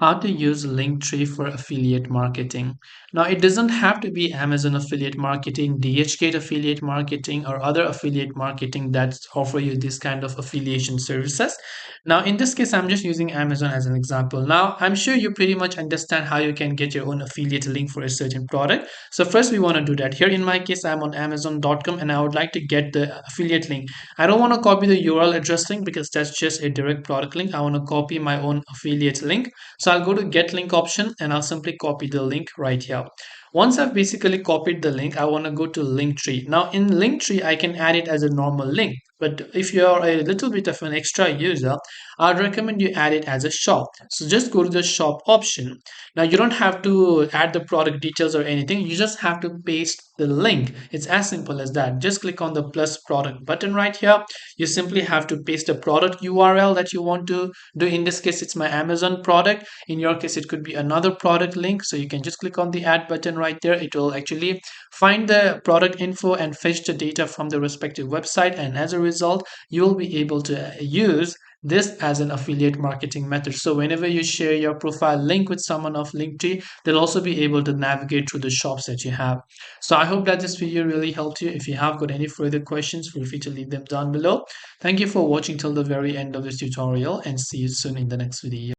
How to use Linktree for affiliate marketing. Now, it doesn't have to be Amazon affiliate marketing, DHgate affiliate marketing, or other affiliate marketing that offer you this kind of affiliation services. Now, in this case, I'm just using Amazon as an example. Now, I'm sure you pretty much understand how you can get your own affiliate link for a certain product. So first, we want to do that. Here in my case, I'm on Amazon.com and I would like to get the affiliate link. I don't want to copy the URL address link because that's just a direct product link. I want to copy my own affiliate link. So I'll go to get link option and I'll simply copy the link right here. Once I've basically copied the link, I want to go to Linktree. Now in Linktree, I can add it as a normal link. But if you're a little bit of an extra user, I'd recommend you add it as a shop. So just go to the shop option. Now you don't have to add the product details or anything. You just have to paste the link. It's as simple as that. Just click on the plus product button right here. You simply have to paste the product URL that you want to do. In this case, it's my Amazon product. In your case, it could be another product link. So you can just click on the add button right there. It will actually find the product info and fetch the data from the respective website. And as a result, you will be able to use this as an affiliate marketing method. So whenever you share your profile link with someone of Linktree, they'll also be able to navigate through the shops that you have. So I hope that this video really helped you. If you have got any further questions, feel free to leave them down below. Thank you for watching till the very end of this tutorial and see you soon in the next video.